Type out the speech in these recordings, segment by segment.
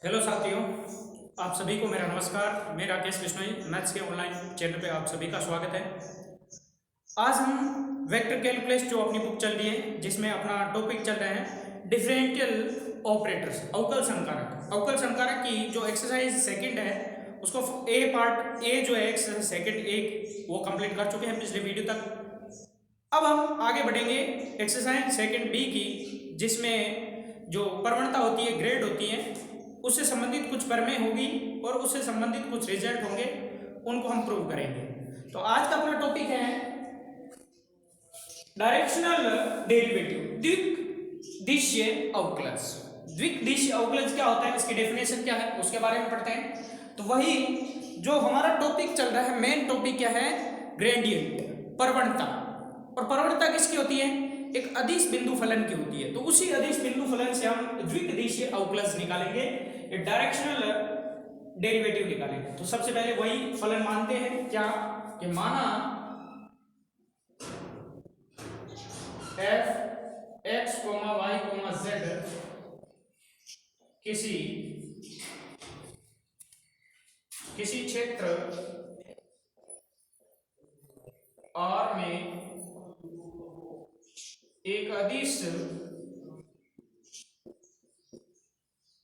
Hello साथियों, आप सभी को मेरा नमस्कार। मैं राकेश बिश्नोई, मैथ्स के ऑनलाइन चैनल पे आप सभी का स्वागत है। आज हम वेक्टर कैलकुलस जो अपनी बुक चल रही है, जिसमें अपना टॉपिक चल रहा है डिफरेंशियल ऑपरेटर्स, अवकल संकारक। अवकल संकारक की जो एक्सरसाइज सेकंड है, उसको ए पार्ट ए जो है एक्सरसाइज सेकंड एक वो कंप्लीट कर चुके हैं पिछले वीडियो तक। अब हम आगे बढ़ेंगे एक्सरसाइज सेकंड बी की, जिसमें जो प्रवणता होती है, ग्रेड होती है, उससे संबंधित कुछ प्रमेय होगी और उससे संबंधित कुछ रिजल्ट होंगे, उनको हम प्रूव करेंगे। तो आज का अपना टॉपिक है डायरेक्शनल डेरिवेटिव, द्विदिशीय अवकलज। द्विदिशीय अवकलज क्या होता है, इसकी डेफिनेशन क्या है, उसके बारे में पढ़ते हैं। तो वही जो हमारा टॉपिक चल रहा है, मेन टॉपिक क्या है, ग्रेडियंट, प्रवणता। और प्रवणता किसकी होती है, एक अदिश बिंदु फलन की होती है। तो उसी अदिश बिंदु फलन से हम द्विदिशीय अवकलज निकालेंगे, डायरेक्शनल डेरिवेटिव निकालेंगे। तो सबसे पहले वही फलन मानते हैं, क्या कि माना f x, y, z किसी क्षेत्र R में एक अदिश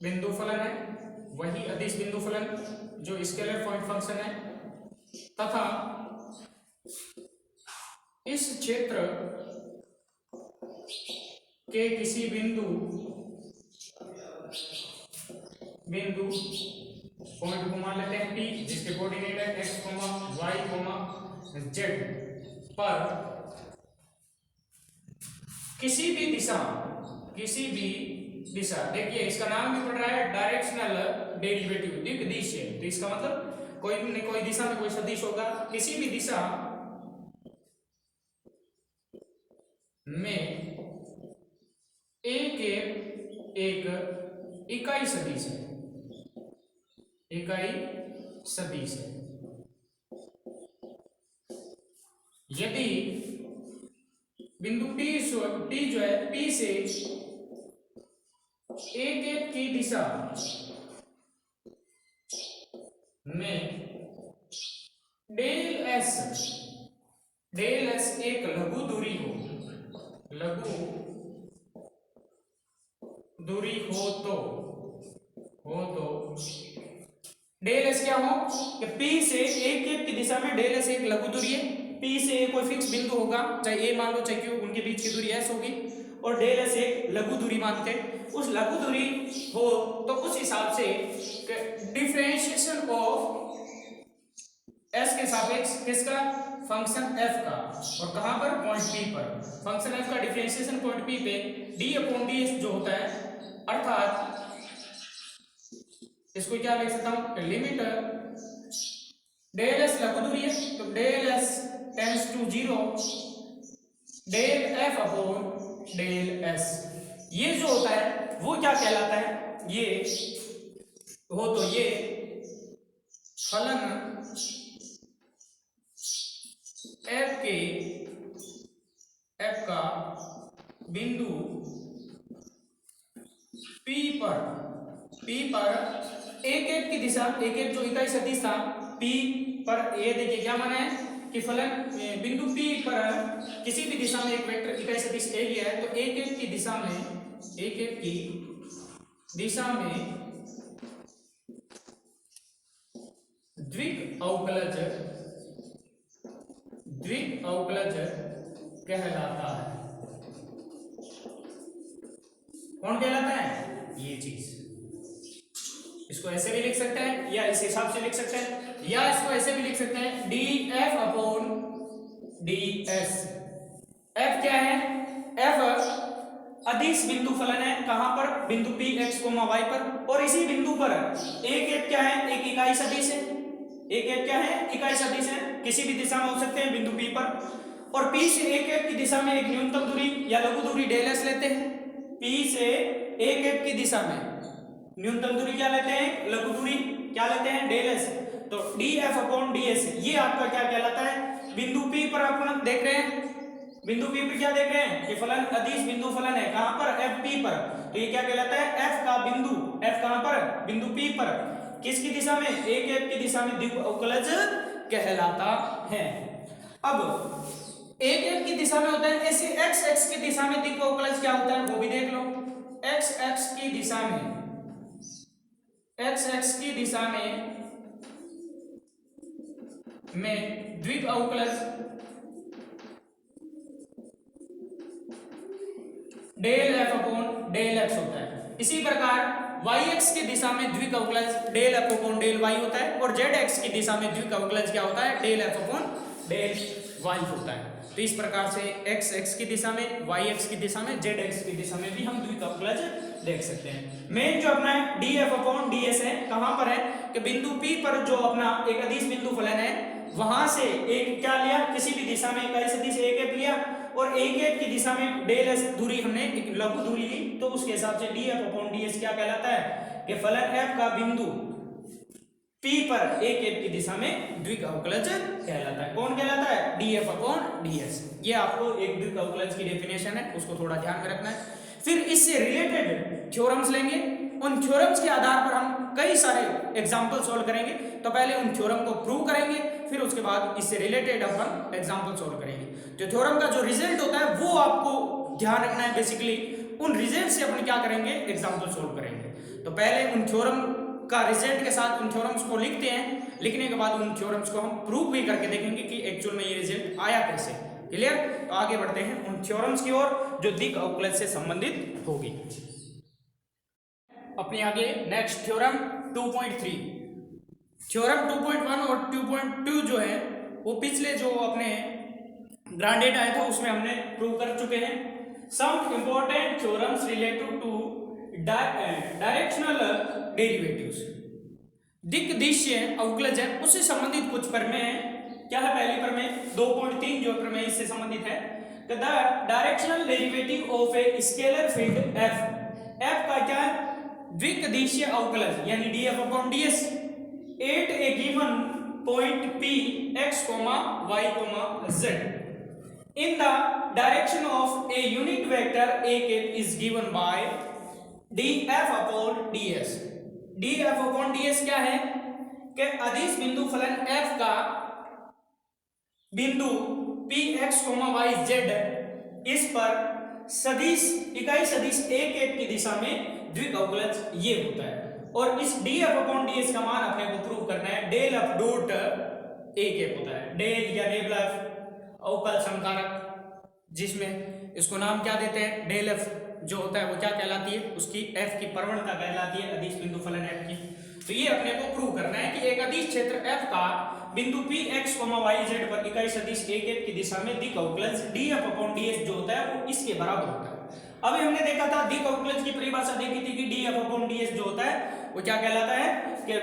बिंदु फलन है, वही अदिश बिंदु फलन जो स्केलर पॉइंट फंक्शन है, तथा इस क्षेत्र के किसी बिंदु पॉइंट को मान लेते हैं P, जिसके कोऑर्डिनेट है x, y, z पर किसी भी दिशा, देखिए इसका नाम भी पड़ रहा है डायरेक्शनल डेरिवेटिव, द्विदिशीय। तो इसका मतलब कोई न कोई दिशा में कोई सदिश होगा, किसी भी दिशा में एक इकाई सदिश है, यदि बिंदु P जो है, P से एक की दिशा में डेल S एक लघु दूरी हो तो डेल S क्या हो कि P से एक की दिशा में डेल S एक लघु दूरी है। P से कोई फिक्स बिंदु होगा, चाहे A मान लो चाहे Q, उनके बीच की दूरी S होगी, और डेल S एक लघु दूरी मानते हैं। उस लघु दूरी हो तो उस हिसाब से डिफरेंशिएशन ऑफ S के सापेक्ष किसका, फंक्शन f का, और कहां पर, पॉइंट P पर। फंक्शन f का डिफरेंशिएशन पॉइंट P पे d/ds जो होता है, अर्थात इसको क्या लिख सकता हूं, लिमिट डेल S लघु दूरी है तो del S tends to 0, del f upon del S, ये जो होता है वो क्या कहलाता है, ये फलन f का बिंदु P पर एक की दिशा, एक जो इकाई सदिश था P पर, ये देखिए क्या माना है कि फलन बिंदु P पर किसी भी दिशा में एक वेक्टर इकाई सदिश A लिया है, तो एक की दिशा में द्विक अवकलज कहलाता है। कौन कहलाता है, ये चीज। इसको ऐसे भी लिख सकते हैं या इस हिसाब से लिख सकते हैं, या इसको ऐसे भी लिख सकते हैं df अपॉन ds। f क्या है, f अदिश बिंदु फलन है, कहां पर, बिंदु P x, y पर, और इसी बिंदु पर एक क्या है, एक इकाई सदिश है, एक क्या है, इकाई सदिश है, किसी भी दिशा में हो सकते हैं बिंदु P पर, और P से एक की दिशा में एक न्यूनतम दूरी या लघु दूरी डेल S लेते हैं। P से एक की दिशा में न्यूनतम दूरी क्या लेते हैं, लघु दूरी क्या लेते हैं, डेल S। तो df अपॉन ds ये आपका क्या कहलाता है, बिंदु P पर अपन देख रहे हैं बिंदु P पर क्या देख रहे हैं कि फलन अदिश बिंदु फलन है, कहां पर, एफ पी पर। तो ये क्या कहलाता है, एफ का बिंदु, एफ कहां पर, बिंदु P पर, किसकी दिशा में, एक एफ की दिशा में द्विअवकलज कहलाता है। अब एक एफ की दिशा में होता है, ऐसे एक्स एक्स की दिशा में द्विअवकलज क्या होता है वो भी देख लो। एक्स एक्स की दिशा में, एक्स एक्स की दिशा में द्विअवकलज del F upon del x होता है। इसी प्रकार वाई एक्स की दिशा में द्विअवकलज del F upon del Y होता है, और जेड एक्स की दिशा में द्विअवकलज क्या होता है, del F upon del Y होता है। तो इस प्रकार से एक्स एक्स की दिशा में, वाई एक्स की दिशा में, जेड एक्स की दिशा में भी हम द्विअवकलज देख सकते हैं। मेन जो अपना D F upon D S है, कहां पर है कि बिंदु P पर जो अपना एक अदिश बिंदु फलन है, वहां से एक क्या लिया, किसी भी दिशा में इकाई सदिश एक एफ लिया, और एक एफ की दिशा में डेल एस दूरी हमने एक लघु दूरी ली, तो उसके हिसाब से D F upon D S क्या कहलाता है कि फलन एफ का बिंदु P पर एक एफ की दिशा में द्विअवकलज कहलाता है। कौन कहलाता है, D F upon D S. ये आपको एक द्विअवकलज की डेफिनेशन है, उसको थोड़ा ध्यान में रखना है। फिर इससे रिलेटेड थ्योरम्स लेंगे, उन थ्योरम्स के आधार पर हम कई सारे एग्जाम्पल सॉल्व करेंगे। तो पहले उन थ्योरम को प्रूव करेंगे, फिर उसके बाद इससे रिलेटेड अपन एग्जाम्पल सॉल्व करेंगे। जो थ्योरम का जो रिजल्ट होता है वो आपको ध्यान रखना है। बेसिकली उन रिजल्ट से अपन क्या करेंगे, एग्जाम्पल सॉल्व करेंगे। तो पहले उन थ्योरम का रिजल्ट के साथ उन थ्योरम्स को लिखते हैं, लिखने के बाद उन थ्योरम्स को हम प्रूव भी करके देखेंगे कि एक्चुअल में ये रिजल्ट आया कैसे। क्लियर? तो आगे बढ़ते हैं उन थ्योरम्स की ओर जो द्विअवकलज से संबंधित होगी। अपने आगे नेक्स्ट थ्योरम 2.3। थ्योरम 2.1 और 2.2 जो है वो पिछले जो अपने ग्रांडेड आया था उसमें हमने प्रूव कर चुके हैं। Some important theorems related to directional derivatives, दिक् दिशीय अवकलज है उससे संबंधित कुछ प्रमेय है। क्या है पहली प्रमेय, 2.3 जो प्रमेय इससे संबंधित है, the directional derivative of a scalar field F, F का क्या है, द्विक दिशीय अवकलज यानी D F upon D S at a given point P X comma Y comma Z in the direction of a unit vector a cap is given by df upon ds। df upon ds क्या है कि अदिश बिंदु फलन f का बिंदु p x y z इस पर सदिश इकाई सदिश a cap की दिशा में द्विअवकलज ये होता है, और इस df upon ds का मान अपने को प्रूव करना है del f dot a cap होता है। डेल या डेल f अवकल संकारक, जिसमें इसको नाम क्या देते हैं, डेल एफ जो होता है वो क्या कहलाती है, उसकी एफ की प्रवणता कहलाती है अदिश बिंदु फलन एफ की। तो ये अपने को प्रूव करना है कि एक अदिश क्षेत्र एफ का बिंदु पी एक्स वाई जेड पर इकाई सदिश एक एफ की दिशा में द्विअवकलज d F upon D s जो होता है वो इसके बराबर होता है। अभी हमने देखा था द्विअवकलज की परिभाषा देखी थी कि D F upon D s जो होता है वो क्या कहलाता है कि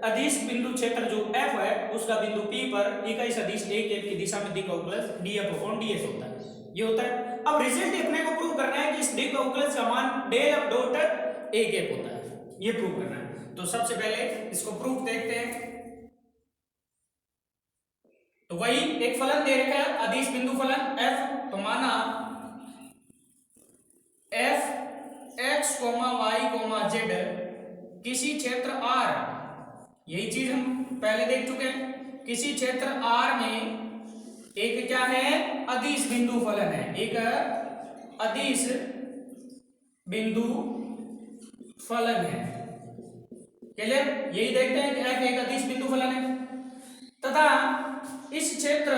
अदिश बिंदु क्षेत्र जो f है उसका बिंदु P पर इकाई सदिश एक एफ की दिशा में द्विअवकलज df अपॉन ds होता है, ये होता है। अब रिजल्ट अपने को प्रूव करना है कि इस द्विअवकलज का मान del f dot a cap होता है, ये प्रूव करना है। तो सबसे पहले इसको प्रूफ देखते हैं। तो वही एक फलन दे रखा है अदिश बिंदु फलन f, तो माना f x y z किसी क्षेत्र r, यही चीज हम पहले देख चुके हैं, किसी क्षेत्र R में एक क्या है अदिश बिंदु फलन है, एक अदिश बिंदु फलन है। क्लियर? यही देखते हैं कि f एक अदिश बिंदु फलन है तथा इस क्षेत्र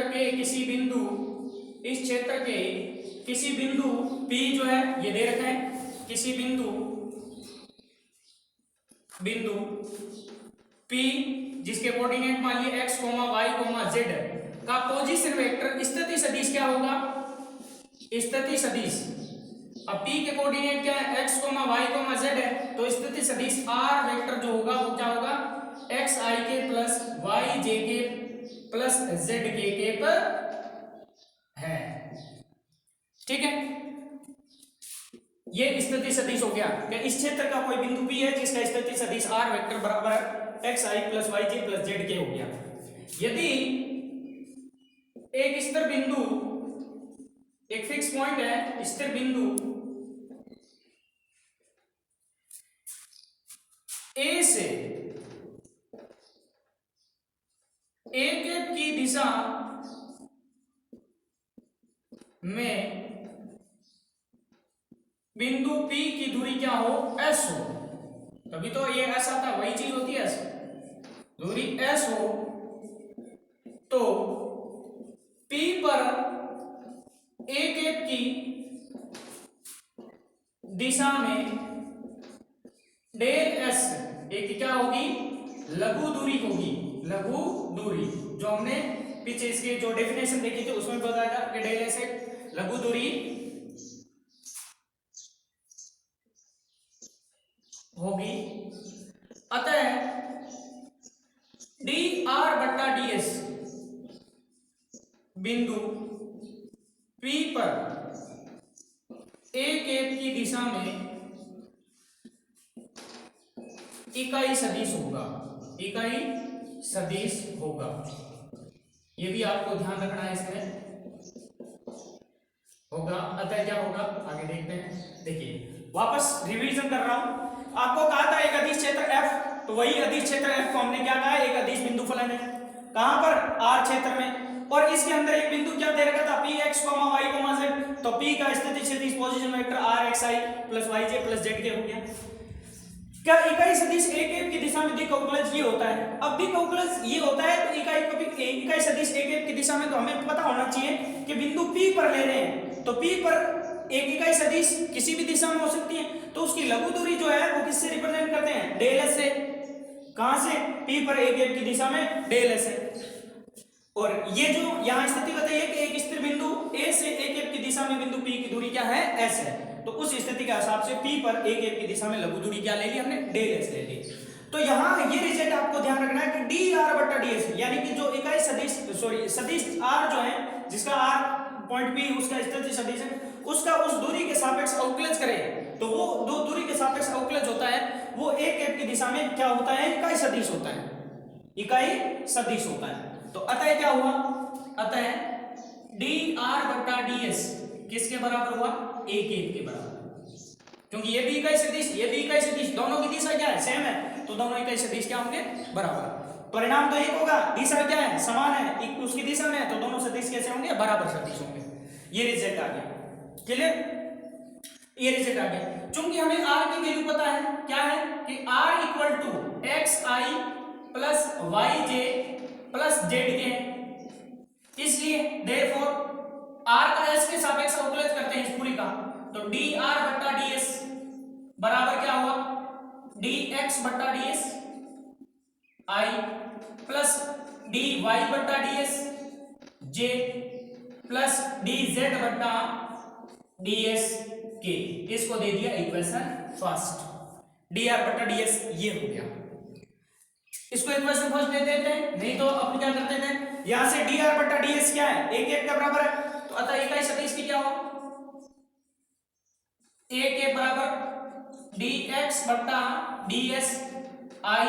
के किसी बिंदु, इस क्षेत्र के किसी बिंदु P जो है ये दे रखा है, किसी बिंदु P जिसके कोऑर्डिनेट मान लिए x, y, z का पोजीशन वेक्टर स्थिति सदिश क्या होगा, स्थिति सदिश। अब P के कोऑर्डिनेट क्या है x, y, z है, तो स्थिति सदिश r वेक्टर जो होगा वो क्या होगा x i के प्लस y j के प्लस z के पर है। ठीक है, ये स्थिति सदिश हो गया कि इस क्षेत्र का कोई बिंदु P है जिसका स्थिति सदिश r वेक्टर बराबर x i plus y j plus z के हो गया। यदि एक स्थिर बिंदु, एक फिक्स पॉइंट है, स्थिर बिंदु ए से एक की दिशा में बिंदु P की दूरी क्या हो, S हो, तभी तो ये S आता है, वही चीज होती है S, दूरी S हो तो P पर एक की दिशा में डेल S एक क्या होगी, लघु दूरी होगी, लघु दूरी, जो हमने पीछे इसके जो डेफिनेशन देखी थी उसमें बताया था कि डेल S एक लघु दूरी होगी। अतः डी आर बट्टा डी एस बिंदु P पर एक की दिशा में इकाई सदिश होगा, इकाई सदिश होगा, ये भी आपको ध्यान रखना है इसमें होगा। अतः क्या होगा आगे देखते हैं। देखिए वापस रिवीजन कर रहा हूं, आपको कहा था एक अदिश क्षेत्र F, तो वही अदिश क्षेत्र F को हमने क्या कहा, एक अदिश बिंदु फलन है, कहां पर, R क्षेत्र में, और इसके अंदर एक बिंदु क्या दे रखा था, Px, y, z, तो P का स्थिति क्षैतिज position vector Rxi + yj + zk हो गया। क्या इकाई सदिश एक की दिशा में दिक्कौकलज ये होता है, अब दिक्कौकलज ये होता है तो इकाई सदिश एक की दिशा में तो हमें पता होना चाहिए कि बिंदु P पर ले रहे हैं, तो P पर एक इकाई सदिश किसी भी दिशा में हो सकती है, तो उसकी लघु दूरी जो है वो किससे रिप्रेजेंट करते हैं, डेल S से, कहां से, P पर एक की दिशा में डेल S है। और ये जो यहाँ स्थिति बताइए कि एक स्थिर बिंदु A से एक की दिशा में बिंदु P की दूरी क्या है, S है, तो उस स्थिति के हिसाब से P पर एक की दिशा में लघु दूरी क्या ले ली हमने, डेल S ले ली। तो यहाँ ये रिजल्ट आपको ध्यान रखना है कि डी आर बट्टा डी एस, यानी कि जो इकाई सदिश सदिश R जो है, जिसका R पॉइंट P उसका स्थिति सदिश है, उसका उस दूरी के सापेक्ष अवकलज करें तो वो दो दूरी के सापेक्ष अवकलज होता है, वो एक की दिशा में क्या होता है, इकाई सदिश होता है, इकाई सदिश होता है। तो अतः क्या हुआ, अतः डी आर बट्टा डी एस किसके बराबर हुआ, एक के बराबर, क्योंकि ये भी इकाई सदिश, ये भी इकाई सदिश, दोनों की दिशा क्या है, सेम है, तो दोनों इकाई सदिश क्या होंगे, बराबर। परिणाम तो एक होगा, दिशा क्या है, समान है, उसकी दिशा में है, तो दोनों सदिश कैसे होंगे, बराबर सदिश होंगे। ये रिजल्ट आ गया, क्लियर, ये रिजल्ट आ गया। चूंकि हमें r की वैल्यू पता है, क्या है कि r = xi + yj + zk, इसलिए therefore r का s के सापेक्ष अवकलज करते हैं इस पूरी का, तो dr बट्टा ds बराबर क्या हुआ, dx बट्टा ds i प्लस dy बट्टा ds j प्लस dz बट्टा ds k, इसको दे दिया इक्वेशन फर्स्ट, dr बट्टा ds ये हो गया, इसको इक्वेशन फर्स्ट दे देते हैं, नहीं तो अपन क्या करते थे, यहां से dr बट्टा ds क्या है, एक का बराबर है, तो अतः इकाई सदिश की क्या हो, एक बराबर dx बट्टा ds i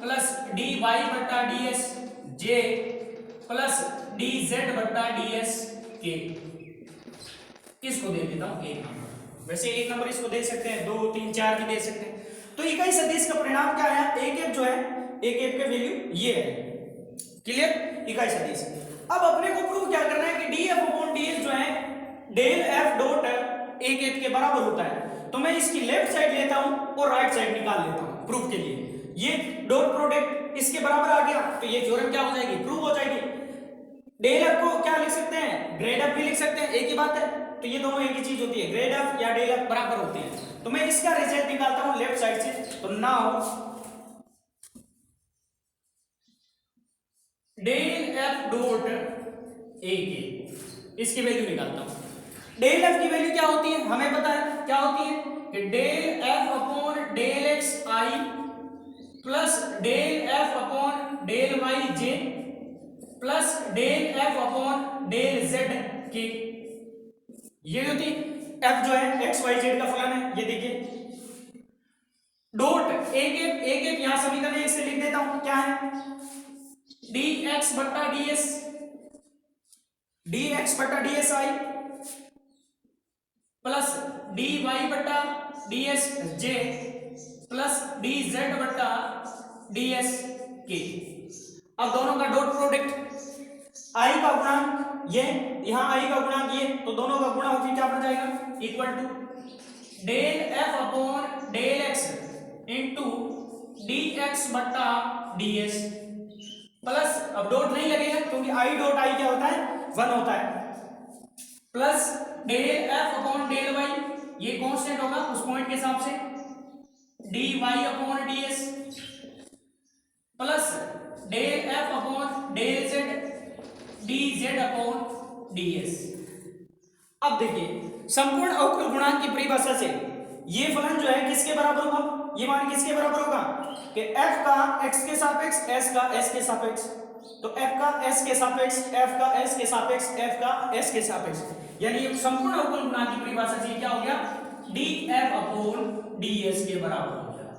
प्लस dy बट्टा ds j प्लस dz बट्टा ds k, किसको दे देता हूं, एक नंबर, वैसे एक नंबर इसको दे सकते हैं, 2 3 4 भी दे सकते हैं। तो इकाई सदिश का परिणाम क्या है, एक जो है, एक का वैल्यू ये है, क्लियर, इकाई सदिश। अब अपने को प्रूव क्या करना है कि df/ds जो है डेल f डॉट एक के बराबर होता है, तो मैं इसकी लेफ्ट साइड लेता हूं और राइट साइड निकाल लेता हूं प्रूफ के लिए, ये डॉट प्रोडक्ट इसके बराबर आ गया, तो ये थ्योरम क्या हो जाएगी, प्रूव हो जाएगी। डेल f को क्या लिख सकते हैं, ग्रेड f भी लिख सकते हैं, एक ही बात है, तो ये दोनों एक ही चीज होती है, ग्रेड f या डेल f बराबर होते हैं, तो मैं इसका रिजल्ट निकालता हूं लेफ्ट साइड से, तो now del f dot a के, इसकी वैल्यू निकालता हूं। डेल f की वैल्यू क्या होती है, हमें पता है क्या होती है कि del f upon del x i plus del f upon del y j plus del f upon del z k, ये होती f जो है x y z का फलन है, ये देखिए डॉट एक यहां समीकरण एक से लिख देता हूं, क्या है dx बट्टा ds डी एक्स बटा D s i plus d y बटा D s j plus d z बटा डी एस के। अब दोनों का डॉट प्रोडक्ट आई का गुणांक ये, यहां आई का गुणांक ये, तो दोनों का गुणा होकर क्या बन जाएगा equal to del F upon del X into D x बटा डी एस प्लस, अब डॉट नहीं लगेगा क्योंकि आई डॉट आई क्या होता है 1 होता है, plus del F upon del Y, ये कांस्टेंट होगा उस पॉइंट के हिसाब से, D Y upon D S plus del F upon del Z D Z upon D S. अब देखिए संपूर्ण अवकल गुणांक की परिभाषा से ये फलन जो है किसके बराबर होगा, ये मान किसके बराबर होगा कि f का x के सापेक्ष s का s के सापेक्ष, तो f का s के सापेक्ष f का s के सापेक्ष f का s के सापेक्ष, यानी संपूर्ण अवकल गुणांक की परिभाषा से क्या हो गया df अपॉन ds के बराबर हो गया,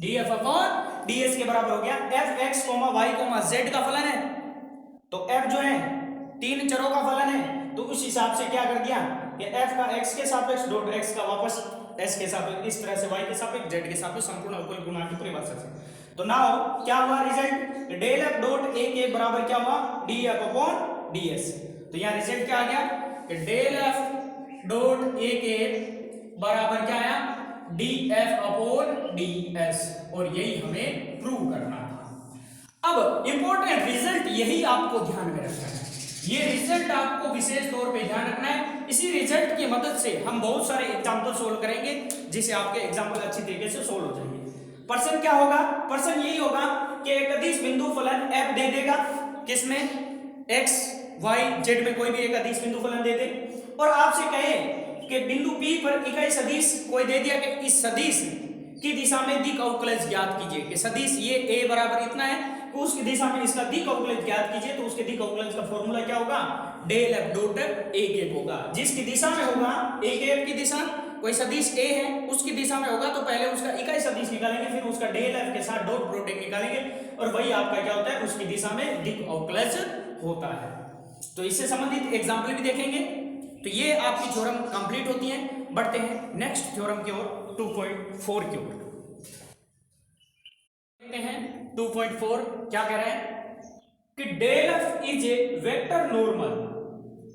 df अपॉन ds के बराबर हो गया। fx, y, z का फलन है, तो f जो है 3 चरों का फलन है, तो उस हिसाब से क्या कर दिया कि f का x के सापेक्ष डॉट x का वापस s के सापेक्ष, इस तरह से y के सापेक्ष z के सापेक्ष संपूर्ण अवकल गुणांक की परिभाषा से। तो नाउ क्या हुआ result, del f dot a के बराबर क्या हुआ df अपॉन ds। तो यहां रिजल्ट क्या आ गया कि डेल f डॉट a के बराबर क्या आया df अपॉन ds, और यही हमें प्रूव करना था। अब इंपॉर्टेंट रिजल्ट यही आपको ध्यान में रखना है, ये रिजल्ट आपको विशेष तौर पे ध्यान रखना है। इसी रिजल्ट की मदद से हम बहुत सारे एग्जाम्पल सोल्व करेंगे जिससे आपके एग्जाम्पल अच्छी तरीके से सोल्व हो जाएंगे। प्रश्न क्या होगा, प्रश्न यही होगा कि एक अदिश बिंदु फलन f दे देगा, किसमें x y z में कोई भी एक अदिश बिंदु फलन दे दे, और आपसे कहे कि बिंदु P पर इकाई सदिश कोई दे दिया कि इस सदिश की दिशा में दिक् अवकलज ज्ञात कीजिए, कि सदिश ये a बराबर इतना है, तो उसकी दिशा में इसका दिक् अवकलज ज्ञात कीजिए, तो उसके दिक् अवकलज का फॉर्मूला क्या होगा del f dot a cap होगा। जिसकी दिशा में होगा a कैप की दिशा, कोई सदिश a है उसकी दिशा में होगा तो पहले उसका इकाई सदिश निकालेंगे, फिर उसका डेल f के साथ डॉट प्रोडक्ट निकालेंगे, और वही आपका क्या होता है उसकी दिशा में दिक् अवकलज होता है। तो इससे संबंधित एग्जाम्पल भी देखेंगे। तो ये आपकी थ्योरम कंप्लीट होती है। बढ़ते हैं नेक्स्ट थ्योरम की ओर 2.4 की ओर। देखते हैं 2.4 क्या कह रहा है कि del F is a vector normal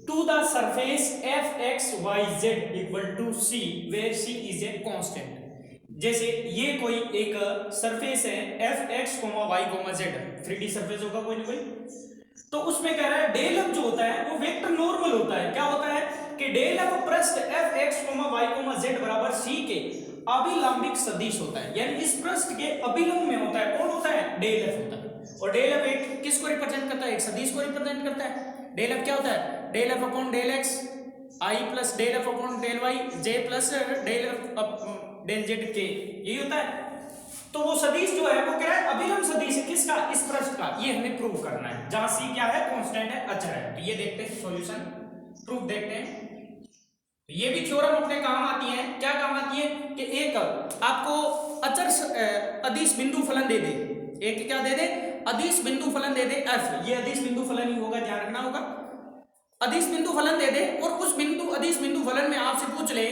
to the surface F X Y Z equal to C where C is a constant. जैसे ये कोई एक सरफेस है F X Y Z, 3D surface होगा कोई ना कोई, तो उसमें कह रहा है डेल एफ जो होता है वो वेक्टर नॉर्मल होता है। क्या होता है कि डेल एफ पृष्ठ एफ एक्स वाई जेड बराबर सी के अभिलंबिक सदिश होता है, यानी इस पृष्ठ के अभिलंब में होता है। कौन होता है डेल एफ होता है, और डेल एफ एक किसको रिप्रेजेंट करता है एक सदिश को रिप्रेजेंट करता है। डेल एफ क्या होता है del F upon del x i plus del F upon del y j plus del f del z के, यही होता है। तो वो सदिश जो है वो क्या है अभिलंब सदिश है, किसका इस पृष्ठ का, ये हमें प्रूव करना है, जहां सी क्या है कांस्टेंट है अचर है। तो ये देखते हैं सॉल्यूशन प्रूफ देखते हैं। ये भी थ्योरम अपने काम आती है, क्या काम आती है कि एक आपको अचर अदिश बिंदु फलन दे दे, एक क्या दे दे अदिश बिंदु फलन दे दे f, ये अदिश बिंदु फलन ही होगा, ध्यान रखना होगा। अदिश बिंदु फलन दे दे और उस बिंदु अदिश बिंदु फलन में आपसे पूछ ले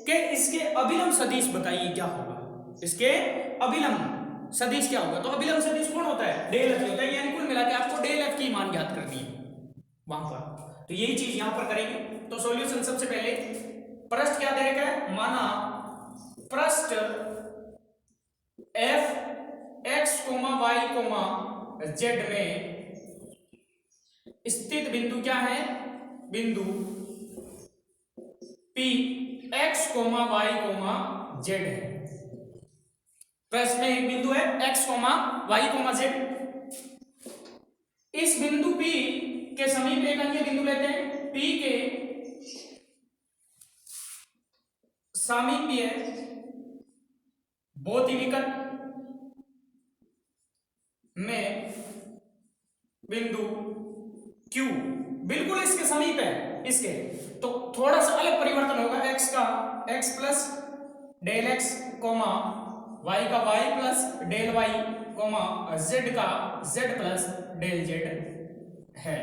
कि इसके अभिलंब सदिश बताइए क्या होगा, इसके अभिलंब सदिश क्या होगा। तो अभिलंब सदिश कौन होता है डेल एफ होता है, यानी कुल मिला के आपको डेल एफ की मान ज्ञात करनी है वहां पर। तो यही चीज यहां पर करेंगे। तो सॉल्यूशन सबसे पहले पृष्ठ क्या दे रखा है, माना पृष्ठ एफ एक्स वाई जेड में स्थित बिंदु क्या है, बिंदु P एक्स वाई जेड है। पृष्ठ में एक बिंदु है x, y, z। इस बिंदु P के समीप एक अन्य बिंदु लेते हैं, P के सामीप्य बहुत ही निकट में बिंदु Q बिल्कुल इसके समीप है, इसके तो थोड़ा सा अलग परिवर्तन होगा, x का x plus del x, y का y plus del y, z का z प्लस डेल z है।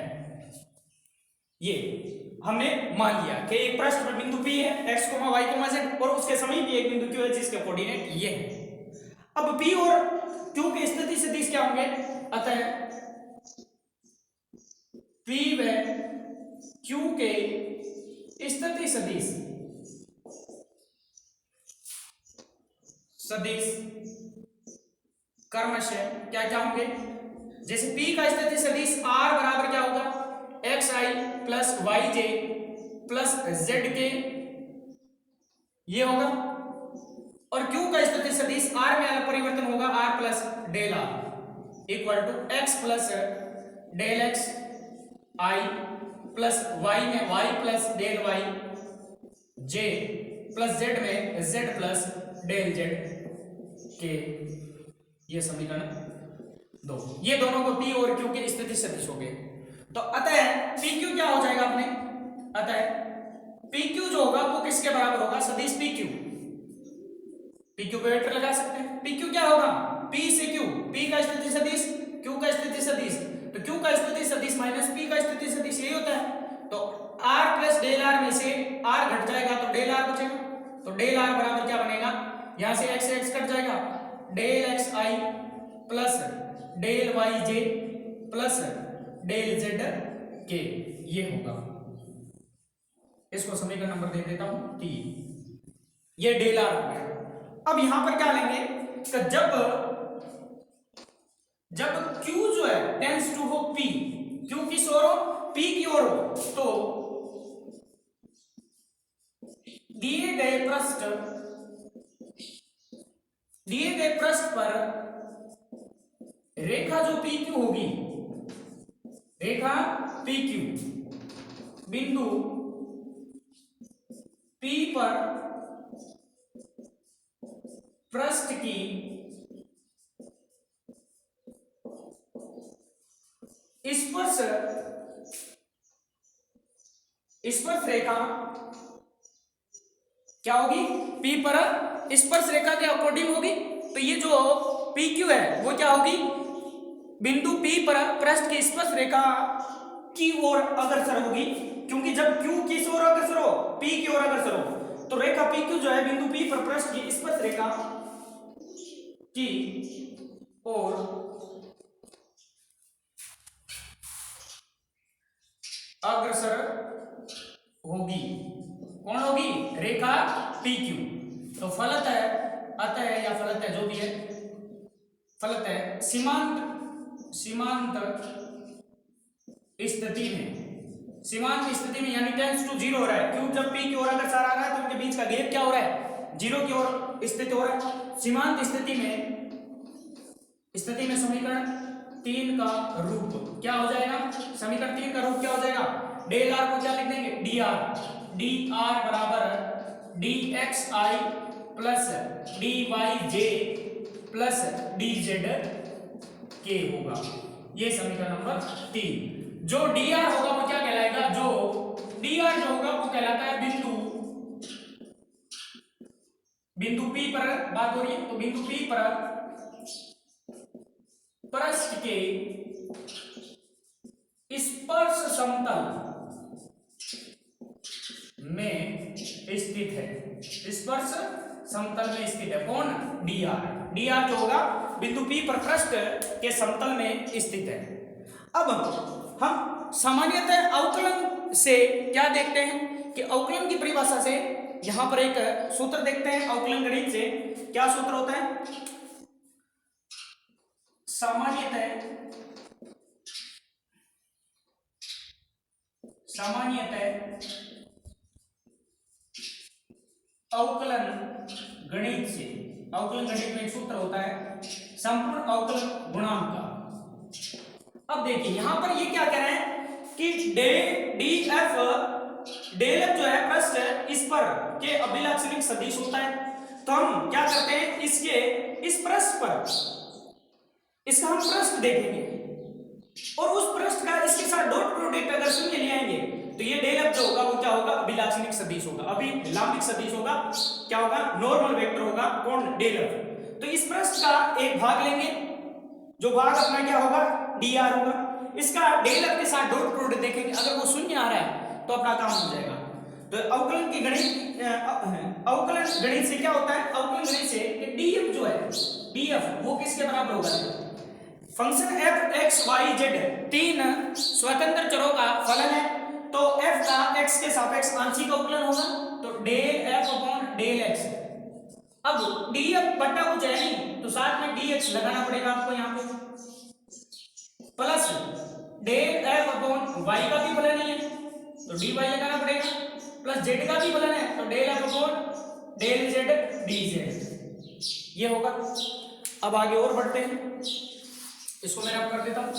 ये हमने मान लिया कि एक पृष्ठ पर बिंदु P है x, y, z और उसके समीप एक बिंदु Q है जिसके कोऑर्डिनेट ये है। अब P और Q की स्थिति सदिश क्या होंगे? अतः P व Q के स्थिति सदिश क्रमशः क्या क्या होंगे? जैसे P का स्थिति सदिश R बराबर क्या होगा? xi plus yj plus zk ये होगा। और Q का स्थिति सदिश R में अलग परिवर्तन होगा R plus del R equal to x plus del x i plus y में y plus del y j plus z में z प्लस डेल z के ये समीकरण 2। ये दोनों को P और Q के स्थिति सदिश हो गए। तो अतः PQ क्या हो जाएगा अपने? अतः PQ जो होगा वो किसके बराबर होगा? सदिश PQ। PQ पे वेक्टर लगा सकते हैं। PQ क्या होगा? P से Q, P का स्थिति सदिश Q का स्थिति सदिश, तो Q का स्थिति सदिश माइनस P का स्थिति सदिश यही होता है। तो R प्लस डेल R में से R घट जाएगा तो डेल R बचेगा। तो डेल R बराबर क्या बनेगा? यहां से x कट जाएगा, del xi plus del yj plus del zk ये होगा। इसको समीकरण नंबर दे देता हूं 3। ये डेल R हो गया। अब यहां पर क्या लेंगे कि जब Q जो है टेंड्स टू हो P, Q किस ओर हो? P की ओर हो, तो दिए गए पृष्ठ पर रेखा जो PQ होगी, रेखा PQ बिंदु P पर पृष्ठ की स्पर्श रेखा क्या होगी? P पर स्पर्श रेखा के अकॉर्डिंग होगी। तो ये जो PQ है वो क्या होगी? बिंदु P पर पृष्ठ की स्पर्श रेखा की ओर अग्रसर होगी, क्योंकि जब Q किस ओर अग्रसर हो? P की ओर अग्रसर हो, तो रेखा PQ जो है बिंदु P पर पृष्ठ की स्पर्श रेखा की ओर अग्रसर होगी। कौन होगी? रेखा PQ। तो फलतः अतः या फलतः जो भी है, फलतः सीमांत स्थिति में यानी टेंड्स टू 0 हो रहा है। क्यों? जब P की ओर अग्रसर आ रहा है तो उनके बीच का गेप क्या हो रहा है? 0 की ओर स्थित हो रहा है। सीमांत स्थिति में समीकरण 3 का रूप क्या हो जाएगा? समीकरण 3 का रूप क्या हो जाएगा? डेल R को क्या लिख देंगे? dr बराबर dxi plus dyj plus dz के होगा। ये समीकरण नंबर 3। जो dr होगा वो क्या कहलाएगा? dr जो होगा वो कहलाता है बिंदु P पर बात हो रही है, तो बिंदु P पर पृष्ठ के स्पर्श समतल में स्थित है। स्पर्श समतल में स्थित है कौन? dr जो होगा बिंदु P पर पृष्ठ के समतल में स्थित है। अब हम सामान्यतः अवकलन से क्या देखते हैं कि अवकलन की परिभाषा से यहां पर एक सूत्र देखते हैं अवकलन गणित से। क्या सूत्र होता है? सामान्यतः अवकलन गणित में एक सूत्र होता है संपूर्ण अवकलन गुणांक का। अब देखिए यहां पर ये क्या कह रहे हैं कि df जो है पृष्ठ इस पर के अभिलक्षणिक सदिश होता है। तो हम क्या करते हैं, इस पृष्ठ पर इसका हम पृष्ठ देखेंगे और उस पृष्ठ का इसके साथ डॉट प्रोडक्ट अगर शून्य ले आएंगे तो ये डेल जो होगा वो क्या होगा? अभिलाक्षणिक सदिश होगा, अभिलंबिक सदिश होगा। क्या होगा? नॉर्मल वेक्टर होगा। कौन? डेल। तो इस पृष्ठ का एक भाग लेंगे, जो भाग अपना क्या होगा? dr होगा। इसका डेल एफ के साथ डॉट प्रोडक्ट देखेंगे, अगर वो शून्य आ रहा है तो अपना काम हो जाएगा। तो अवकलन की गणित अवकलन गणित से क्या होता है, अवकलन गणित से कि डीएफ जो है, डीएफ वो किसके बराबर होगा, function F X Y Z तीन स्वतंत्र चरों का फलन है, तो एफ का एक्स के सापेक्ष आंशिक अवकलन होगा, तो del F upon del X. अब डीएफ बटा कुछ है नहीं, तो साथ में डीएक्स लगाना पड़ेगा आपको यहाँ पे, plus del F upon Y का भी फलन ही है तो डी वाई लगाना पड़ेगा, प्लस जेड का भी फलन है तो del F upon del Z D Z, ये होगा। अब आगे और बढ़ते हैं, इसको मैं अब कर देता हूं।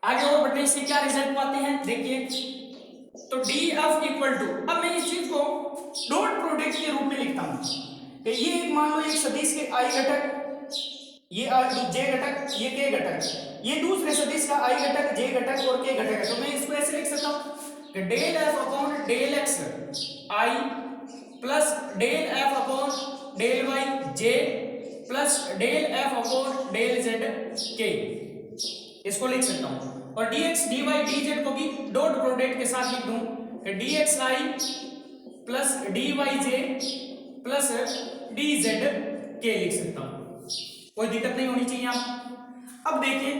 आगे और बढ़ने से क्या रिजल्ट पाते हैं देखिए, तो डी एफ इक्वल टू, अब मैं इस चीज को डॉट प्रोडक्ट के रूप में लिखता हूं कि ये एक मान लो एक सदिश के आई घटक, ये जे घटक, ये के घटक, ये दूसरे सदिश का आई घटक, जे घटक और के घटक है, तो मैं इसको ऐसे लिख सकता हूं कि del F upon del x i plus del F upon del y j plus del F upon del z के, इसको लिख सकता हूं। और dx dy dz को भी डॉट प्रोडक्ट के साथ लिख दूं कि dxi plus dyj plus dz के लिख सकता हूं, कोई दिक्कत नहीं होनी चाहिए आप। अब देखिए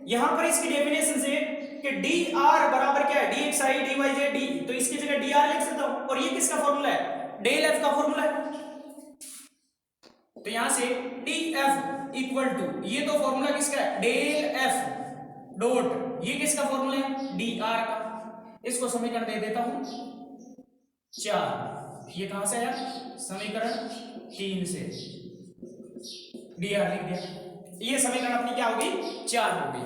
यहां पर इसकी डेफिनेशन से कि dr बराबर क्या है, dxi dyj d, तो इसकी जगह dr लिख सकता हूं, और ये किसका फॉर्मूला है, डेल f का फॉर्मूला है, तो यहां से df इक्वल टू, ये तो फॉर्मूला किसका है, डेल f डॉट, ये किसका फॉर्मूला है, dr का, इसको समीकरण दे देता हूं 4, ये कहां से आया, समीकरण 3 से dr लिख दिया, ये समीकरण अपनी क्या होगी, 4 हो गई।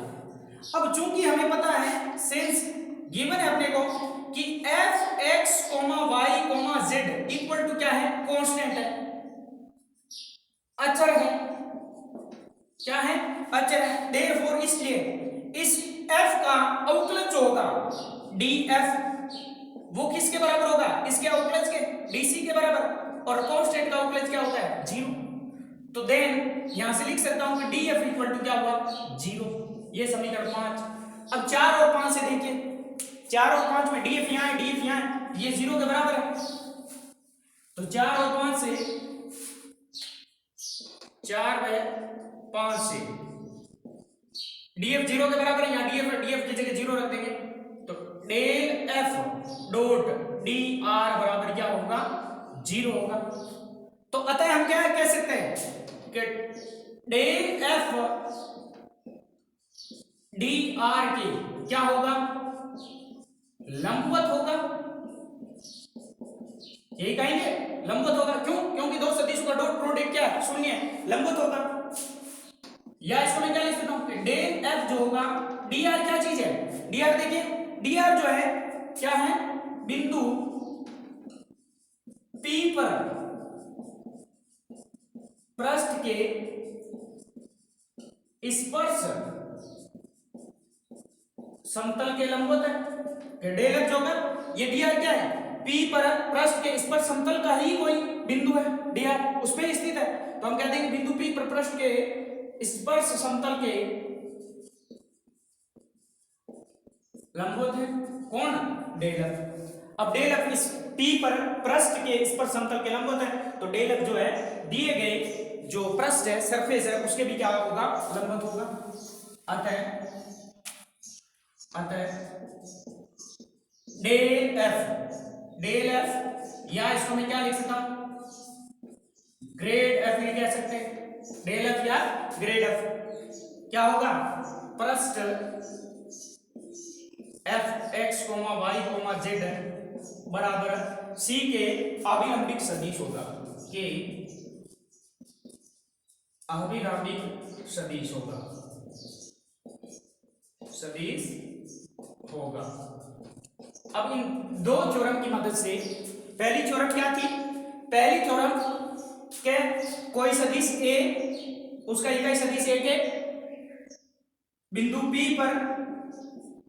अब चूंकि हमें पता है सिंस गिवन है अपने को कि F X comma Y comma Z equal to क्या है, कांस्टेंट है, अचर है, क्या है, अचर है, देयरफॉर इसलिए इस f का अवकलज जो होगा df वो किसके बराबर होगा, इसके अवकलज के dc के बराबर, और कांस्टेंट का अवकलज क्या होता है, 0, तो देन यहां से लिख सकता हूं कि df इक्वल टू क्या हुआ, 0, ये समीकरण 5। अब 4 और 5 से देखिए, 4 और 5 में df यहां है, df यहां है, ये 0 के बराबर है, तो 4 और 5 से 4 व 5 से df 0 के बराबर है, यहाँ df की जगह 0 रख देंगे, तो डेल f डॉट dr बराबर क्या होगा, 0 होगा। तो अतः हम क्या कह सकते हैं कि डेल f dr के क्या होगा, लंबवत होगा, यही कहेंगे लंबवत होगा, क्यों, क्योंकि दो सदिशों का डॉट प्रोडक्ट क्या है, शून्य है, लंबवत होगा। या इसको मैं क्या लिख सकता हूं, डेल एफ जो होगा, dr क्या चीज है, dr देखिए, dr जो है क्या है, बिंदु P पर पृष्ठ के स्पर्श समतल के लंबवत है, डेल एफ जो होगा, ये dr क्या है, P पर पृष्ठ के स्पर्श समतल का ही कोई बिंदु है, dr उस पे स्थित है, तो हम कहते हैं कि बिंदु P पर पृष्ठ के स्पर्श समतल के लंबवत है कौन, डेल एफ। अब डेल एफ इस P पर पृष्ठ के स्पर्श समतल के लंबवत है, तो डेल एफ जो है दिए गए जो पृष्ठ है, सरफेस है, उसके भी क्या होगा, लंबवत होगा। अतः डेल एफ या इसको मैं क्या लिख सकता हूं, ग्रेड एफ भी कह सकते हैं, डेल एफ या ग्रेड एफ क्या होगा, पृष्ठ F X comma Y comma Z बराबर सी के अभिलंबिक सदिश होगा, के अभिलंबिक सदिश होगा, सदिश होगा। अब इन दो थ्योरम की मदद से, पहली थ्योरम क्या थी, पहली थ्योरम के कोई सदिश ए, उसका इकाई सदिश ए के बिंदु P पर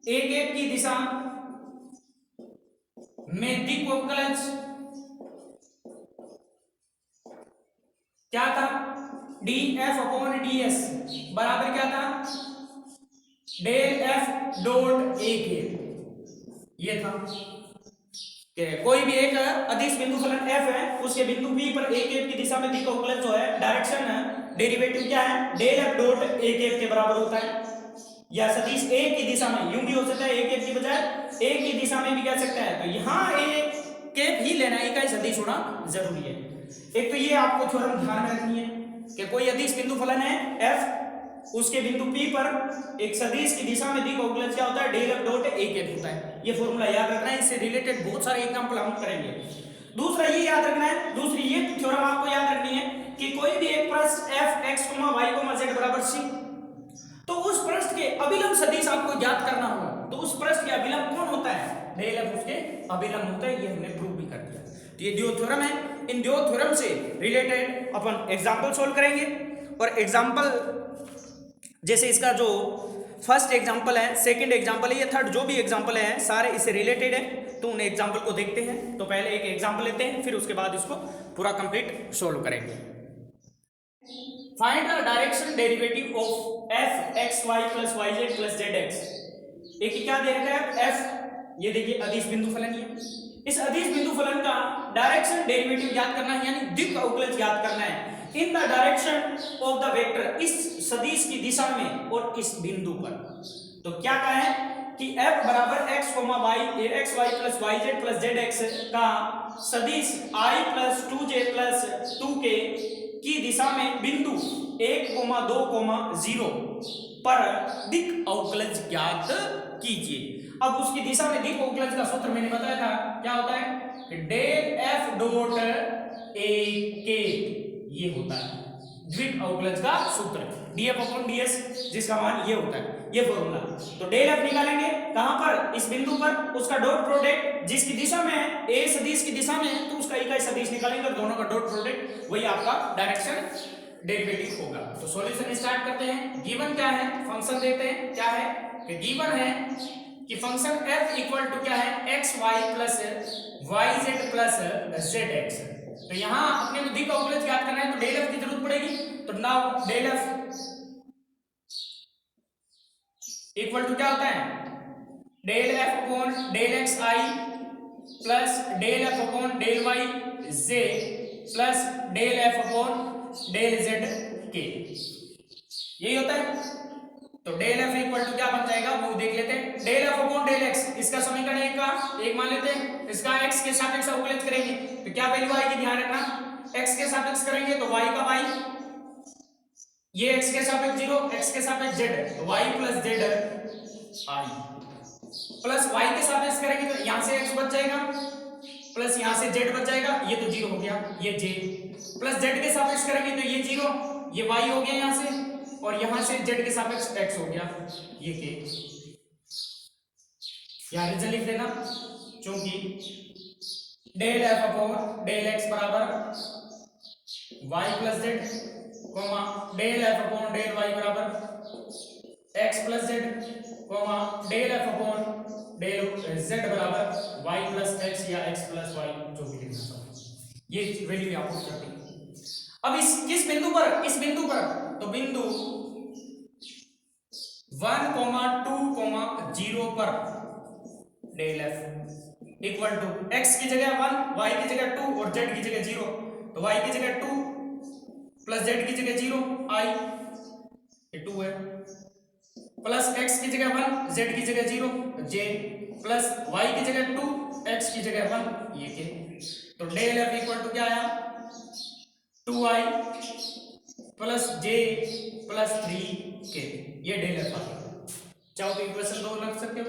एक एक की दिशा में दिक्वकलज क्या था, D F upon D S बराबर क्या था, डेल एफ डॉट ए के, ये था कि कोई भी एक अदिश बिंदु फलन एफ है, उसके बिंदु बी पर ए केप की दिशा में दी का उकलन जो है डायरेक्शन है, डेरिवेटिव क्या है, del F dot A cap के बराबर होता है। या सदिश ए की दिशा में यूं भी हो सकता है, ए केप की बजाय ए की दिशा में भी कह सकते हैं, तो यहां ए केप ही लेना, ए का सदिश होना जरूरी है। एक तो ये आपको थ्योरम ध्यान में रखनी है कि कोई अदिश बिंदु फलन है एफ, उसके बिंदु P पर एक सदिश की दिशा में दी का उकलन क्या होता है, del F dot A cap होता है। ये फॉर्मूला याद रखना है, इससे रिलेटेड बहुत सारे एग्जांपल हम करेंगे। दूसरा ये याद रखना है, दूसरी ये थ्योरम आपको याद रखनी है कि कोई भी एक पृष्ठ f x, y, z बराबर c, तो उस पृष्ठ के अभिलंब सदिश आपको ज्ञात करना होगा। तो उस पृष्ठ के अभिलंब कौन होता है, डेल एफ उसके अभिलंब होता है। ये हमने प्रूव भी कर दिया। तो ये दो थ्योरम है, इन दो थ्योरम से रिलेटेड अपन एग्जांपल सोल्व करेंगे। और एग्जांपल जैसे इसका जो फर्स्ट एग्जांपल है, सेकंड एग्जांपल है, ये थर्ड जो भी एग्जांपल है सारे इससे रिलेटेड है, तो उन एग्जांपल को देखते हैं। तो पहले एक एग्जांपल लेते हैं, फिर उसके बाद इसको पूरा कंप्लीट सोल्व करेंगे। Find the direction derivative of F X Y plus Y Z plus Z X. एक क्या दे रखा है एफ, ये देखिए अदिश बिंदु फलन है। इस अदिश बिंदु फलन का डायरेक्शन डेरिवेटिव ज्ञात करना है, यानी दिक् अवकलज ज्ञात करना है in the direction of the vector, इस सदिश की दिशा में और इस बिंदु पर। तो क्या कहा है कि f बराबर x, y, x y plus Y Z plus Z X का सदिश i plus 2j plus 2k की दिशा में बिंदु 1, 2, 0 पर दिक् अवकलज ज्ञात कीजिए। अब उसकी दिशा में दिक् अवकलज का सूत्र मैंने बताया था, क्या होता है, डेल एफ डॉट ए के, ये होता है द्विक अवकलज का सूत्र, df अपॉन ds, जिसका मान ये होता है, ये फॉर्मूला। तो डेल f निकालेंगे कहां पर, इस बिंदु पर, उसका डॉट प्रोडक्ट जिसकी दिशा में है, a सदिश की दिशा में है, तो उसका इकाई सदिश निकालेंगे और दोनों का डॉट प्रोडक्ट, वही आपका डायरेक्शन डेरिवेटिव होगा। तो सॉल्यूशन स्टार्ट करते हैं। गिवन क्या है, फंक्शन देते हैं, क्या है कि गिवन है कि फंक्शन f इक्वल टू क्या है, X Y plus Y Z plus Z X. तो यहां अपने को दिक् अवकलज ज्ञात करना है, तो डेल एफ की जरूरत पड़ेगी। तो now del F equal to क्या होता है, del F upon del x i plus del F upon del y j plus del F upon del z के, यही होता है। तो डेल एफ इक्वल टू क्या बन जाएगा वो देख लेते हैं। Del F upon del X, इसका समीकरण एक का एक मान लेते हैं, इसका एक्स के सापेक्ष अवकलज करेंगे तो क्या वैल्यू आएगी, ध्यान रखना, एक्स के सापेक्ष करेंगे तो y का y, ये x के सापेक्ष 0, x के सापेक्ष z, तो y plus z i plus y के सापेक्ष करेंगे तो यहां से x बच जाएगा प्लस यहां से z बच जाएगा, ये तो 0 हो गया, ये j प्लस z के सापेक्ष करेंगे तो ये 0, ये y हो गया यहां से, और यहां से z के सापेक्ष x हो गया, ये k। यहां रीजन लिख देना, क्योंकि del F upon del X बराबर y plus Z, del F upon del y बराबर x plus Z, del F upon del z बराबर y प्लस x या x प्लस y, जो भी लिखना चाहो, ये वैल्यू आपको करती है। अब इस किस बिंदु पर, इस बिंदु पर, तो बिंदु 1, 2, 0 पर del F equal to x की जगह 1, y की जगह 2 और z की जगह 0, तो y की जगह 2 प्लस z की जगह 0 i, ये 2 है, प्लस x की जगह 1, z की जगह 0 j, प्लस y की जगह 2, x की जगह 1, ये k। तो डेल f इक्वल टू क्या आया, 2i plus j plus 3k, ये डेल f आ गया। चाहो तो इक्वेशन 2 लिख सकते हो,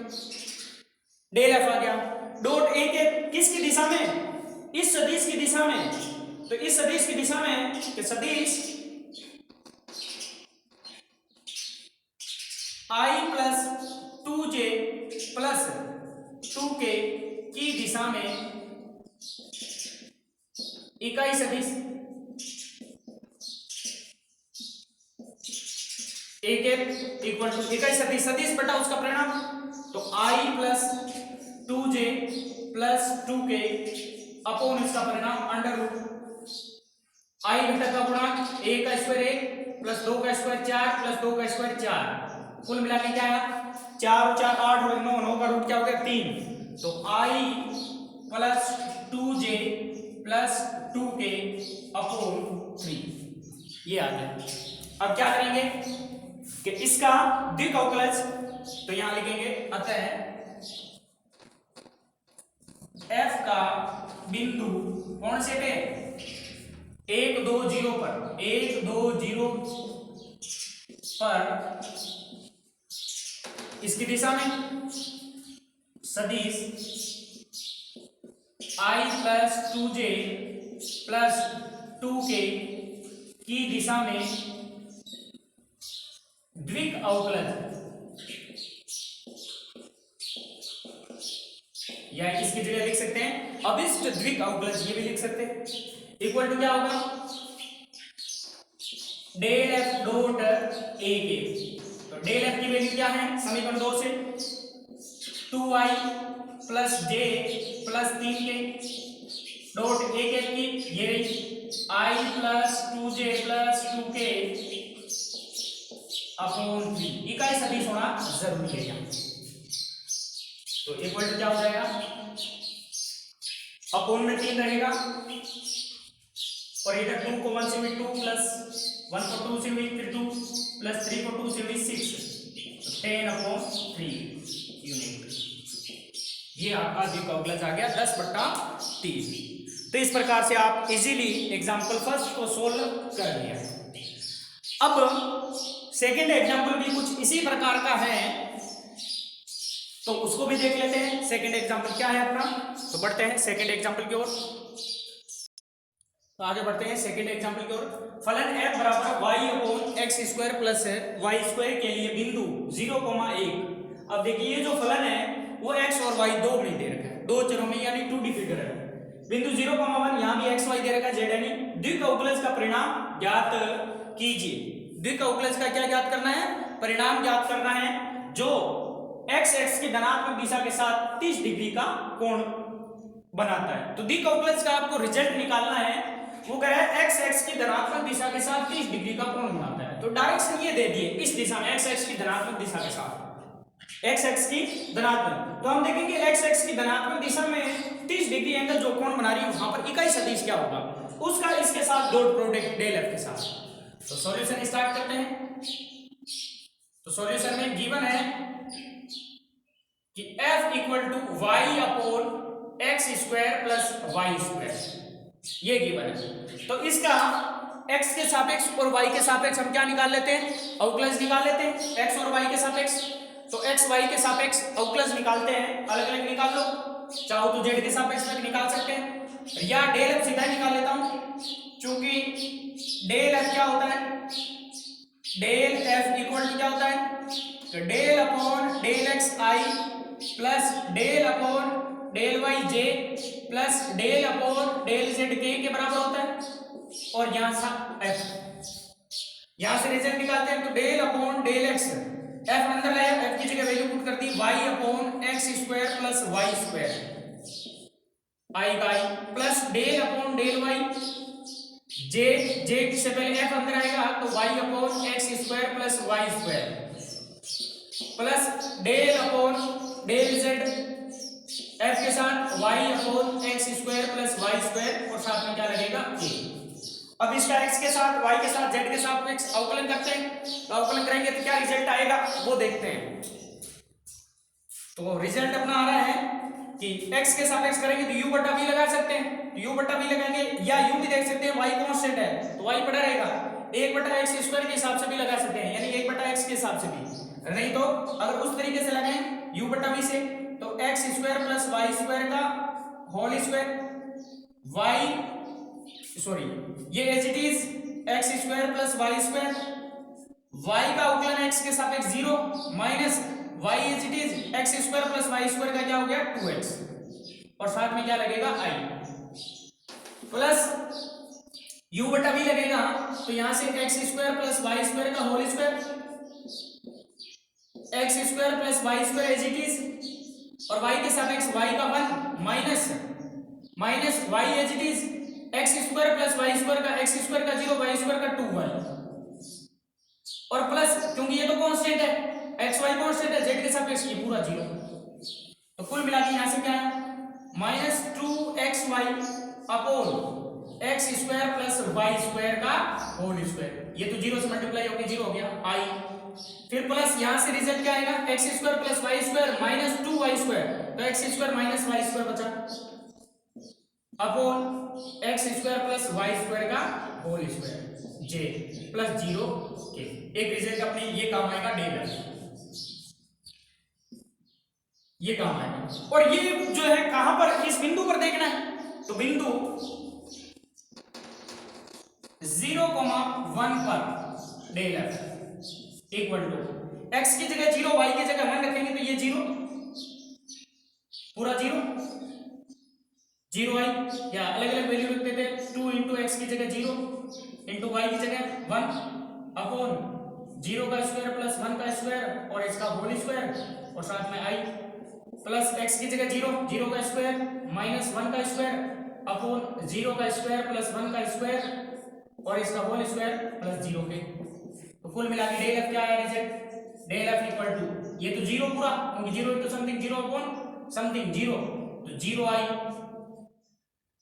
डेल एफ आ गया। डॉट ए के किसकी दिशा में, इस सदिश की दिशा में, तो इस सदिश की दिशा में कि सदिश i plus 2j plus 2k की दिशा में इकाई सदिश ए के इक्वल टू इकाई सदिश, सदिश बटा उसका परिणाम, तो i plus 2j plus 2k upon इसका परिणाम अंडर रूट आई घटक का गुणांक 1 का स्क्वायर 1 प्लस 2 का स्क्वायर 4 प्लस 2 का स्क्वायर 4, कुल मिला के क्या आया 4 और 4 8 और 9, 9 का रूट क्या हो गया 3, तो आई plus 2j plus 2k upon 3 ये आ गया। अब क्या करेंगे कि इसका द्विक अवकलज, तो यहां लिखेंगे अतः f का बिंदु कौन से पे 1 2 0 पर 1 2 0 पर इसकी दिशा में सदिश i plus 2j plus 2k की दिशा में द्विक अवकलज या इसकी जगह लिख सकते हैं अभिष्ट द्विक अवकलज, ये भी लिख सकते हैं, इक्वल टू क्या होगा डेल एफ डॉट ए के। तो डेल एफ की वैल्यू क्या है समीकरण 2 से 2i plus J plus 3k dot A के की ये रही i plus 2j plus 2k upon 3, इकाई सदिश होना जरूरी है यहाँ। तो इक्वल टू क्या हो जाएगा अपॉन में 3 रहेगा और इधर 2 को 1 से भी 2 प्लस 1 को 2 से भी फिर 2 प्लस 3 को 2 से भी 6, तो 10 अपॉन 3 यूनिट। ये आपका द्विक अवकलज आ गया 10/3। तो इस प्रकार से आप इजीली एग्जाम्पल फर्स्ट को सोल्व कर लिया। अब सेकेंड एग्जाम्पल भी कुछ इसी प्रकार का है, तो उसको भी देख लेते हैं। सेकेंड एग्जाम्पल क्या है अपना, तो बढ़ते हैं सेकेंड एग्जाम्पल की ओर। तो आगे बढ़ते हैं सेकेंड एग्जाम्पल की ओर। फलन f बराबर y upon x square plus Y square के लिए बिंदु 0,1। अब देखिए ये जो फलन है वो x और y दो में दे रखा है, दो चरों में यानी 2D फिगर है। बिंदु 0,1 यहाँ भी x y दे रखा है z यानी द्विक अवकलज का परिणाम ज्ञात कीजिए। द्विक अवकलज का क्या ज्ञात करना है, परिणाम ज्ञात करना है जो x x की धनात्मक दिशा के साथ 30 डिग्री का कोण बनाता है। तो द्विक अवकलज का आपको रिजल्ट निकालना है, वो कह रहा है x x की धनात्मक दिशा के साथ 30 डिग्री का कोण बनाता है। तो डायरेक्शन ये दे दिए इस दिशा में x x की धनात्मक दिशा के साथ x x की धनात्मक, तो हम देखेंगे x x की धनात्मक दिशा में 30 डिग्री एंगल जो कोण बना रही है वहां पर इकाई सदिश क्या होगा, उसका इसके साथ डॉट प्रोडक्ट डेल f के साथ। तो सॉल्यूशन स्टार्ट करते हैं। तो सॉल्यूशन में गिवन है कि f equal to Y upon x square plus Y square, ये गिवन है। तो इसका x के सापेक्ष और y के सापेक्ष हम क्या निकाल लेते हैं, अवकलज निकाल लेते हैं x और y के सापेक्ष। तो x y के सापेक्ष अवकलज निकालते हैं, अलग अलग निकाल लो, चाहो तो z के सापेक्ष में निकाल सकते हैं या डेल f सीधा निकाल लेता हूं, क्योंकि डेल f क्या होता है, डेल f इक्वल टू क्या होता है, तो del upon del x i plus del upon del y j plus del upon del z के बराबर होता है। और यहां से रिजल्ट निकालते हैं, तो del upon del x, f अंदर लाया, एफ की जगह वैल्यू पुट कर दी, y upon x square plus Y square i by plus del upon del y j, j से पहले एफ अंदर आएगा तो y upon x square plus Y square plus del upon del z f के साथ y upon x square plus Y square और साथ में क्या लगेगा के। अब इसका x के साथ y के साथ z के साथ x अवकलन करते हैं, तो अवकलन करेंगे तो क्या रिजल्ट आएगा वो देखते हैं। तो रिजल्ट अपना आ रहा है कि x के साथ x करेंगे तो u बटा v लगा सकते हैं, तो u बटा v लगाएंगे या u भी देख सकते हैं, y कांस्टेंट है तो y पड़ा रहेगा, 1 बटा x स्क्वायर के हिसाब से भी लगा सकते हैं, यानी 1 बटा x के हिसाब से भी, नहीं तो अगर उस तरीके से लगाएं u बटा v से तो x square plus y square का होल स्क्वायर y सॉरी ये as it is x square plus Y square, Y का अवकलन x के सापेक्ष 0 minus y as it is x square plus Y square का क्या हो गया 2x और साथ में क्या लगेगा i प्लस u बटा v लगेगा, तो यहां से x square plus Y square का whole square, x square plus Y square as it is और y के सापेक्ष y का 1 minus minus y as it is x square plus Y square का एक्स स्क्वायर का 0 वाई स्क्वायर का 2y और plus क्योंकि ये तो कांस्टेंट है एक्स वाई कांस्टेंट है जेड के सापेक्ष ये पूरा 0। तो कुल मिला के यहां से क्या है -2xy upon x square plus Y square का होल स्क्वायर। ये तो 0 से मल्टीप्लाई होकर 0 हो गया आई, फिर प्लस यहां से रिजल्ट क्या आएगा x square plus Y square minus 2y square, तो x square minus y square बचा upon x square plus Y square का होल स्क्वायर जे प्लस 0 के। एक रिजल्ट अपने ये काम आएगा डेल एफ, ये काम आएगा। और ये जो है कहां पर इस बिंदु पर देखना है, तो बिंदु 0,1 पर del F equal to X की जगह 0 वाई की जगह 1 रखेंगे तो ये 0 पूरा 0 आई या अलग अलग वैल्यू रखते थे 2 इंटू एक्स की जगह 0 इंटू वाई की जगह 1 अपॉन 0 का स्क्वायर प्लस 1 का स्क्वायर और इसका होल स्क्वायर और साथ में आई प्लस एक्स की जगह 0 का स्क्वायर माइनस 1 का स्क्वायर अपॉन 0 का स्क्वायर प्लस 1 का स्क्वायर और इसका होल स्क्वायर प्लस 0 के। तो कुल मिला के डेल एफ क्या आया result del F equal to ये तो 0 पूरा क्योंकि 0 इंटू समथिंग 0 अपॉन समथिंग 0 तो 0 आई,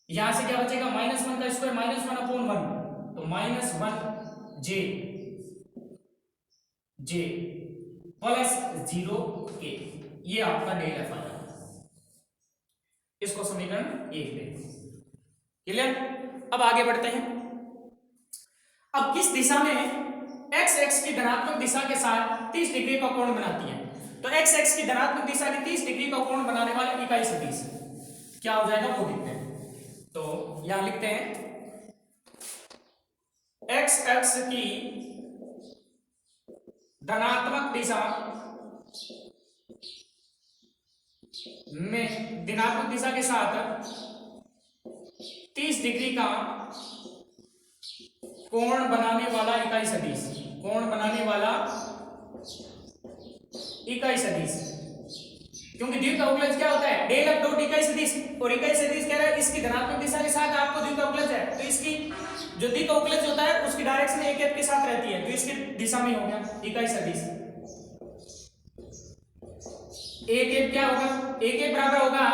यहां से क्या बचेगा -1 का स्क्वायर -1 अपॉन 1 तो -1 जे प्लस 0 के। ये आपका डेल एफ आया, इसको समीकरण 1 दे। क्लियर। अब आगे बढ़ते हैं। अब किस दिशा में x x की धनात्मक दिशा के साथ 30 डिग्री का कोण बनाती है, तो x x की धनात्मक दिशा की 30 डिग्री का कोण बनाने वाला इकाई सदिश क्या हो जाएगा वो देखते हैं। तो यहां लिखते हैं x x की धनात्मक दिशा में धनात्मक दिशा के साथ 30 डिग्री का कोण बनाने वाला इकाई सदिश, कोण बनाने वाला इकाई सदिश, क्योंकि द्विकाउकलज क्या होता है डेल एफ डॉट इकाई सदिश और इकाई सदिश कह रहा है इसकी धनात्मक दिशा के साथ आपको द्विकाउकलज है तो इसकी जो द्विकाउकलज होता है उसकी डायरेक्शन एक एफ के साथ रहती है तो इसकी दिशा में हो गया इकाई सदिश। एक एफ क्या होगा एक एफ बराबर होगा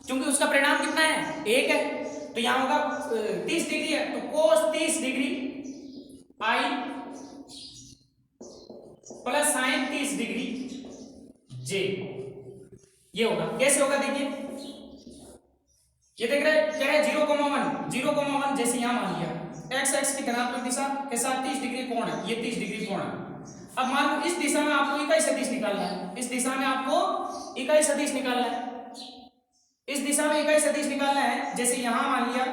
क्योंकि उसका परिणाम कितना है 1 है तो यहां होगा 30 डिग्री है तो cos 30 degree i plus sin 30 degree j, ये होगा। कैसे होगा देखिए, ये देख रहे क्या है 0,1 जैसे यहां मान लिया x x की धनात्मक दिशा के साथ 30 डिग्री कोण है, ये 30 डिग्री कोण है। अब मान लो इस दिशा में आपको इकाई सदिश निकालना है, इस दिशा में आपको इकाई सदिश निकालना है, इस दिशा में इकाई सदिश निकालना है। जैसे यहां मान लिया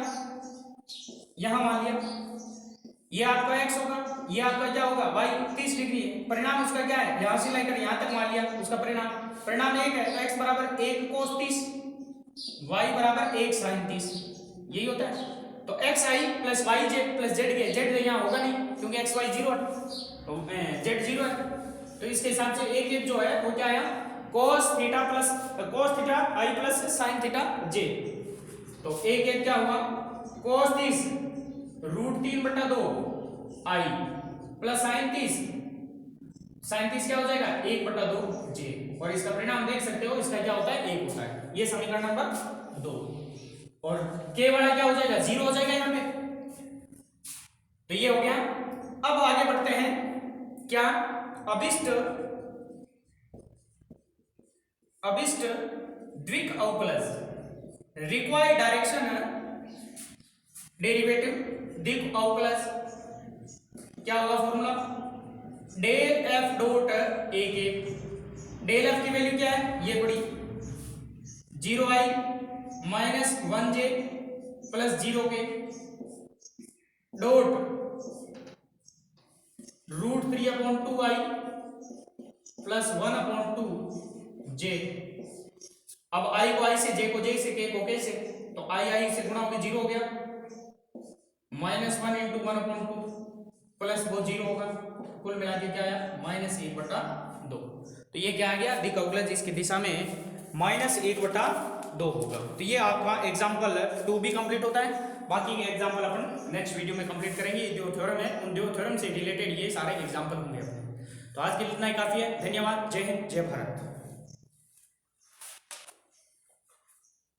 ये आपका x होगा, ये आपका क्या होगा y 30 डिग्री है, परिणाम उसका क्या है यहां से लेकर यहां तक मान लिया उसका परिणाम 1 है तो x बराबर 1 cos 30 y बराबर 1 sin 30 यही होता है। तो xi plus y j plus z के z यहां होगा नहीं क्योंकि x y 0 है तो z 0 है तो इसके हिसाब से एक एक जो है वो क्या आया cos theta i plus sin theta j। तो एक एक क्या हुआ cos 30 √3/2 i प्लस sin 30 क्या हो जाएगा 1/2 j और इसका परिणाम देख सकते हो इसका क्या होता है 1 होता है। ये समीकरण नंबर 2 और k वाला क्या हो जाएगा 0 हो जाएगा यहाँ पे, तो ये हो गया। अब आगे बढ़ते हैं क्या अभिष्ट द्विक अवकलज रिक्वायर्ड डायरेक्शन डेरिवेटिव द्विक अवकलज क्या होगा formula del F dot A के, डेल एफ की वैल्यू क्या है ये पड़ी 0i माइनस 1j प्लस 0 के डॉट √3/2i प्लस 1/2j। अब i को i से j को j से k को k से तो i से गुणा होकर 0 हो गया -1 × 1/2 प्लस वो 0 होगा कुल मिला के क्या आया -1/2। तो ये क्या आ गया द्विक अवकलज इसकी दिशा में -1/2 2 होगा। तो ये आपका एग्जाम्पल 2 भी कंप्लीट होता है। बाकी के एग्जाम्पल अपन नेक्स्ट वीडियो में कंप्लीट करेंगे। ये जो थ्योरम है उन दो थ्योरम से रिलेटेड ये सारे एग्जाम्पल होंगे अपने। तो आज के लिए इतना ही काफ़ी है। धन्यवाद। जय हिंद, जय भारत।